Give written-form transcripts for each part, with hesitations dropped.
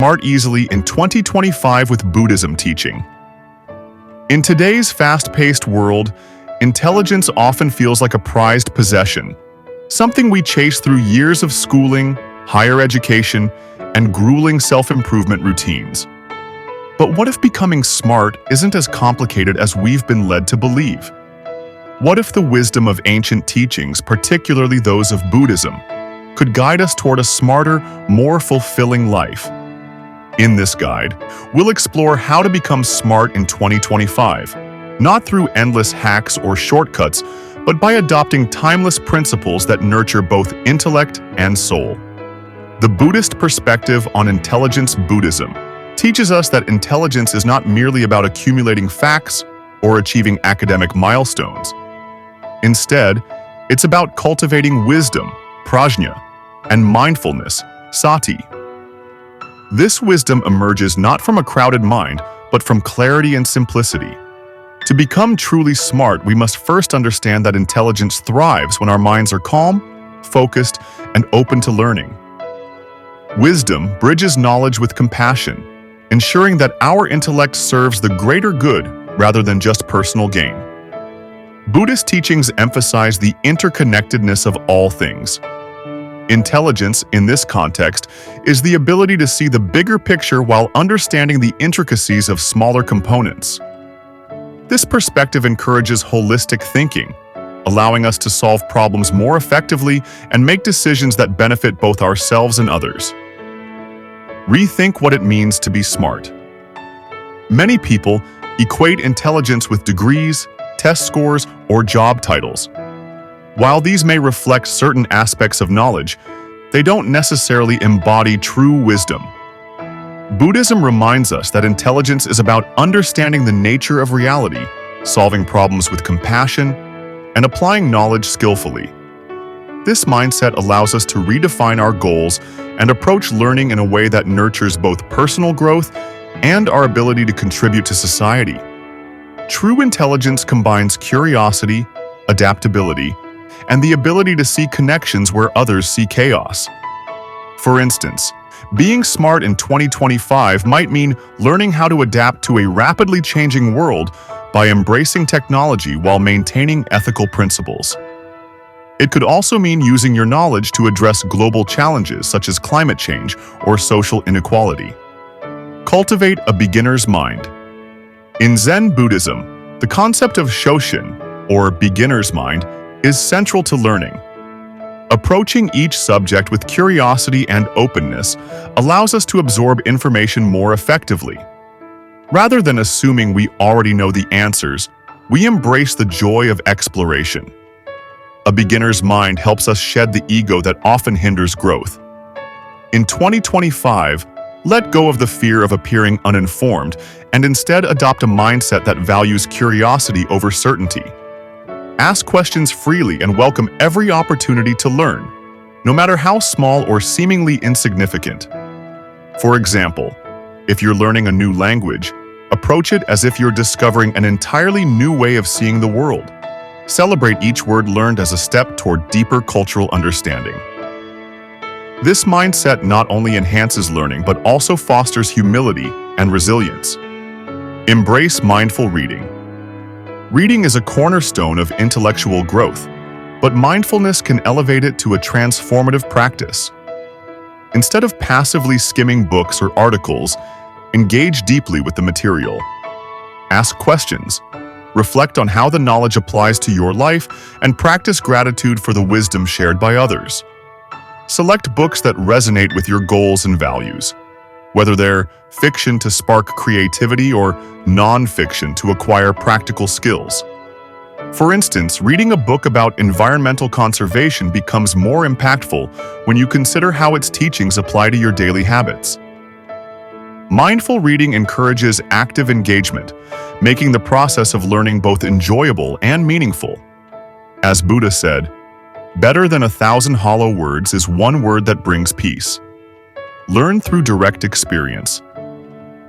Smart easily in 2025 with Buddhism teaching. In today's fast-paced world, intelligence often feels like a prized possession, something we chase through years of schooling, higher education, and grueling self-improvement routines. But what if becoming smart isn't as complicated as we've been led to believe? What if the wisdom of ancient teachings, particularly those of Buddhism, could guide us toward a smarter, more fulfilling life? In this guide, we'll explore how to become smart in 2025, not through endless hacks or shortcuts, but by adopting timeless principles that nurture both intellect and soul. The Buddhist perspective on intelligence Buddhism teaches us that intelligence is not merely about accumulating facts or achieving academic milestones. Instead, it's about cultivating wisdom, prajna, and mindfulness, sati. This wisdom emerges not from a crowded mind, but from clarity and simplicity. To become truly smart, we must first understand that intelligence thrives when our minds are calm, focused, and open to learning. Wisdom bridges knowledge with compassion, ensuring that our intellect serves the greater good rather than just personal gain. Buddhist teachings emphasize the interconnectedness of all things. Intelligence, in this context, is the ability to see the bigger picture while understanding the intricacies of smaller components. This perspective encourages holistic thinking, allowing us to solve problems more effectively and make decisions that benefit both ourselves and others. Rethink what it means to be smart. Many people equate intelligence with degrees, test scores, or job titles. While these may reflect certain aspects of knowledge, they don't necessarily embody true wisdom. Buddhism reminds us that intelligence is about understanding the nature of reality, solving problems with compassion, and applying knowledge skillfully. This mindset allows us to redefine our goals and approach learning in a way that nurtures both personal growth and our ability to contribute to society. True intelligence combines curiosity, adaptability, and the ability to see connections where others see chaos. For instance, being smart in 2025 might mean learning how to adapt to a rapidly changing world by embracing technology while maintaining ethical principles. It could also mean using your knowledge to address global challenges such as climate change or social inequality. Cultivate a beginner's mind. In Zen Buddhism, the concept of shoshin, or beginner's mind, is central to learning. Approaching each subject with curiosity and openness allows us to absorb information more effectively. Rather than assuming we already know the answers, we embrace the joy of exploration. A beginner's mind helps us shed the ego that often hinders growth. In 2025, let go of the fear of appearing uninformed and instead adopt a mindset that values curiosity over certainty. Ask questions freely and welcome every opportunity to learn, no matter how small or seemingly insignificant. For example, if you're learning a new language, approach it as if you're discovering an entirely new way of seeing the world. Celebrate each word learned as a step toward deeper cultural understanding. This mindset not only enhances learning but also fosters humility and resilience. Embrace mindful reading. Reading is a cornerstone of intellectual growth, but mindfulness can elevate it to a transformative practice. Instead of passively skimming books or articles, engage deeply with the material. Ask questions, reflect on how the knowledge applies to your life, and practice gratitude for the wisdom shared by others. Select books that resonate with your goals and values, whether they're fiction to spark creativity or non-fiction to acquire practical skills. For instance, reading a book about environmental conservation becomes more impactful when you consider how its teachings apply to your daily habits. Mindful reading encourages active engagement, making the process of learning both enjoyable and meaningful. As Buddha said, "Better than 1,000 hollow words is one word that brings peace." Learn through direct experience.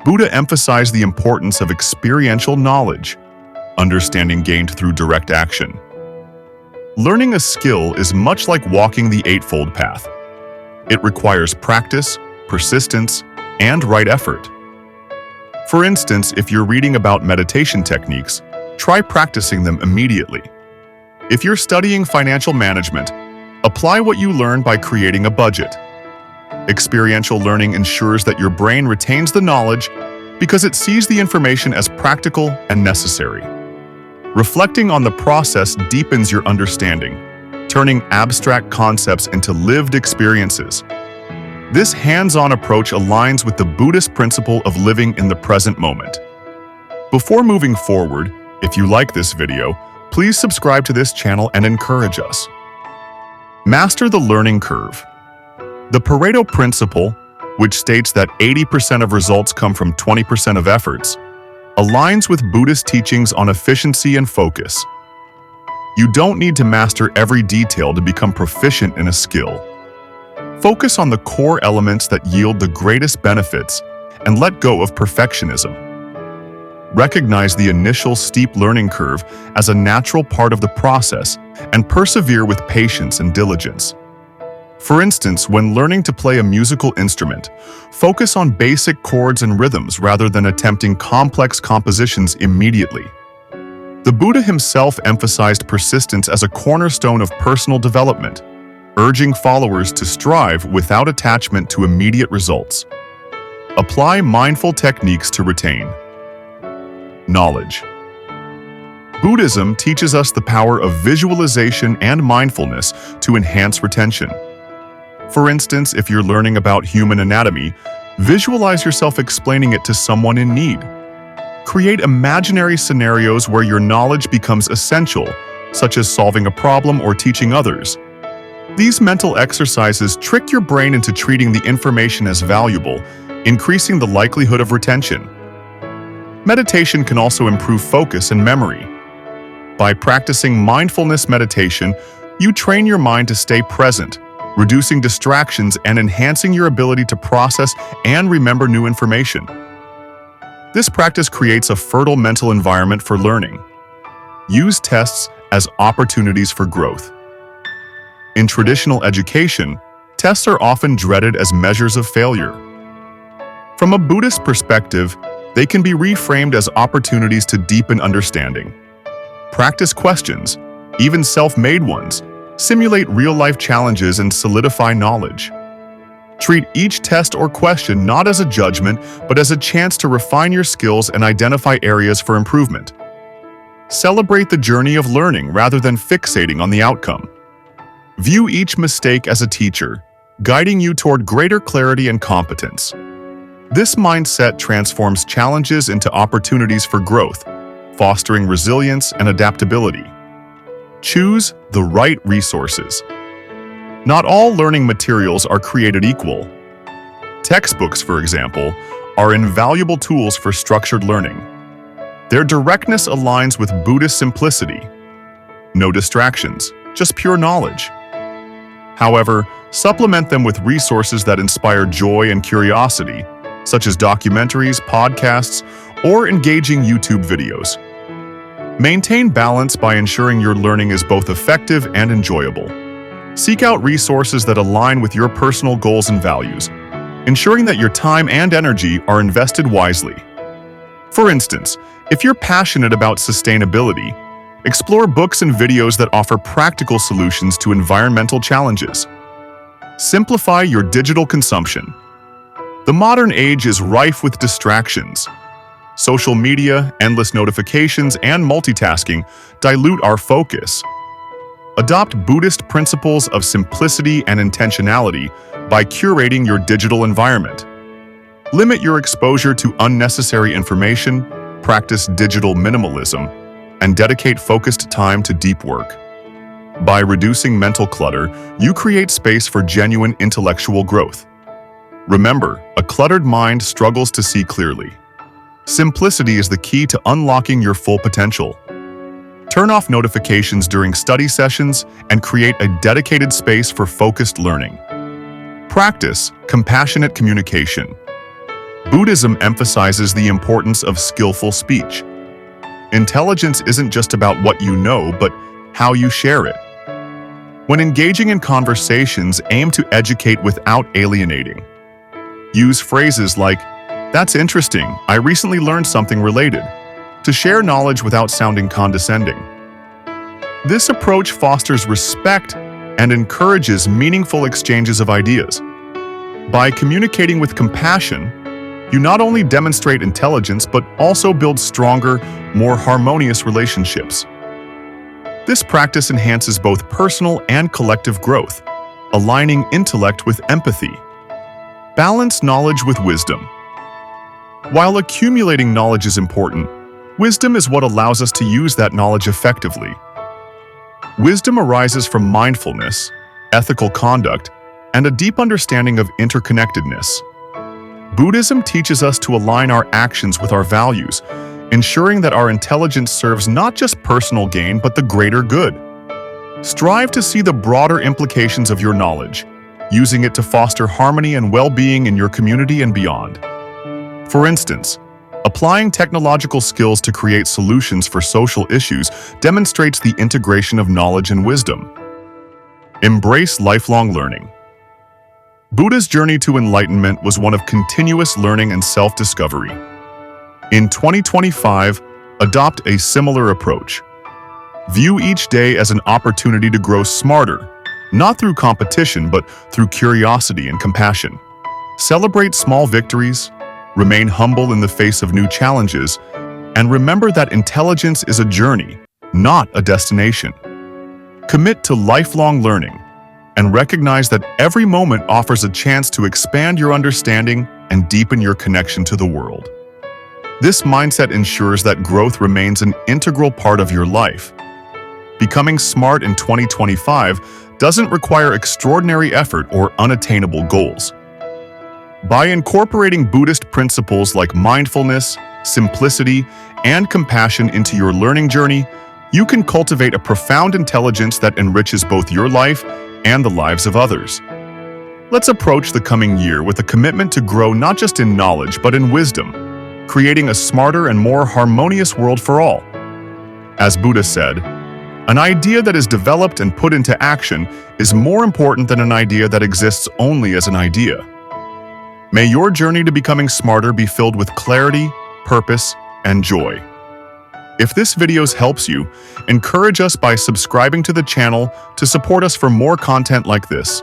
Buddha emphasized the importance of experiential knowledge, understanding gained through direct action. Learning a skill is much like walking the Eightfold Path. It requires practice, persistence, and right effort. For instance, if you're reading about meditation techniques, try practicing them immediately. If you're studying financial management, apply what you learn by creating a budget. Experiential learning ensures that your brain retains the knowledge because it sees the information as practical and necessary. Reflecting on the process deepens your understanding, turning abstract concepts into lived experiences. This hands-on approach aligns with the Buddhist principle of living in the present moment. Before moving forward, if you like this video, please subscribe to this channel and encourage us. Master the learning curve. The Pareto principle, which states that 80% of results come from 20% of efforts, aligns with Buddhist teachings on efficiency and focus. You don't need to master every detail to become proficient in a skill. Focus on the core elements that yield the greatest benefits and let go of perfectionism. Recognize the initial steep learning curve as a natural part of the process and persevere with patience and diligence. For instance, when learning to play a musical instrument, focus on basic chords and rhythms rather than attempting complex compositions immediately. The Buddha himself emphasized persistence as a cornerstone of personal development, urging followers to strive without attachment to immediate results. Apply mindful techniques to retain knowledge. Buddhism teaches us the power of visualization and mindfulness to enhance retention. For instance, if you're learning about human anatomy, visualize yourself explaining it to someone in need. Create imaginary scenarios where your knowledge becomes essential, such as solving a problem or teaching others. These mental exercises trick your brain into treating the information as valuable, increasing the likelihood of retention. Meditation can also improve focus and memory. By practicing mindfulness meditation, you train your mind to stay present, reducing distractions and enhancing your ability to process and remember new information. This practice creates a fertile mental environment for learning. Use tests as opportunities for growth. In traditional education, tests are often dreaded as measures of failure. From a Buddhist perspective, they can be reframed as opportunities to deepen understanding. Practice questions, even self-made ones, simulate real-life challenges and solidify knowledge. Treat each test or question not as a judgment, but as a chance to refine your skills and identify areas for improvement. Celebrate the journey of learning rather than fixating on the outcome. View each mistake as a teacher, guiding you toward greater clarity and competence. This mindset transforms challenges into opportunities for growth, fostering resilience and adaptability. Choose the right resources. Not all learning materials are created equal. Textbooks, for example, are invaluable tools for structured learning. Their directness aligns with Buddhist simplicity. No distractions, just pure knowledge. However, supplement them with resources that inspire joy and curiosity, such as documentaries, podcasts, or engaging YouTube videos. Maintain balance by ensuring your learning is both effective and enjoyable. Seek out resources that align with your personal goals and values, ensuring that your time and energy are invested wisely. For instance, if you're passionate about sustainability, explore books and videos that offer practical solutions to environmental challenges. Simplify your digital consumption. The modern age is rife with distractions. Social media, endless notifications, and multitasking dilute our focus. Adopt Buddhist principles of simplicity and intentionality by curating your digital environment. Limit your exposure to unnecessary information, practice digital minimalism, and dedicate focused time to deep work. By reducing mental clutter, you create space for genuine intellectual growth. Remember, a cluttered mind struggles to see clearly. Simplicity is the key to unlocking your full potential. Turn off notifications during study sessions and create a dedicated space for focused learning. Practice compassionate communication. Buddhism emphasizes the importance of skillful speech. Intelligence isn't just about what you know, but how you share it. When engaging in conversations, aim to educate without alienating. Use phrases like, "That's interesting, I recently learned something related," to share knowledge without sounding condescending. This approach fosters respect and encourages meaningful exchanges of ideas. By communicating with compassion, you not only demonstrate intelligence but also build stronger, more harmonious relationships. This practice enhances both personal and collective growth, aligning intellect with empathy. Balance knowledge with wisdom. While accumulating knowledge is important, wisdom is what allows us to use that knowledge effectively. Wisdom arises from mindfulness, ethical conduct, and a deep understanding of interconnectedness. Buddhism teaches us to align our actions with our values, ensuring that our intelligence serves not just personal gain but the greater good. Strive to see the broader implications of your knowledge, using it to foster harmony and well-being in your community and beyond. For instance, applying technological skills to create solutions for social issues demonstrates the integration of knowledge and wisdom. Embrace lifelong learning. Buddha's journey to enlightenment was one of continuous learning and self-discovery. In 2025, adopt a similar approach. View each day as an opportunity to grow smarter, not through competition but through curiosity and compassion. Celebrate small victories, remain humble in the face of new challenges, and remember that intelligence is a journey, not a destination. Commit to lifelong learning and recognize that every moment offers a chance to expand your understanding and deepen your connection to the world. This mindset ensures that growth remains an integral part of your life. Becoming smart in 2025 doesn't require extraordinary effort or unattainable goals. By incorporating Buddhist principles like mindfulness, simplicity, and compassion into your learning journey, you can cultivate a profound intelligence that enriches both your life and the lives of others. Let's approach the coming year with a commitment to grow not just in knowledge but in wisdom, creating a smarter and more harmonious world for all. As Buddha said, an idea that is developed and put into action is more important than an idea that exists only as an idea. May your journey to becoming smarter be filled with clarity, purpose, and joy. If this video helps you, encourage us by subscribing to the channel to support us for more content like this.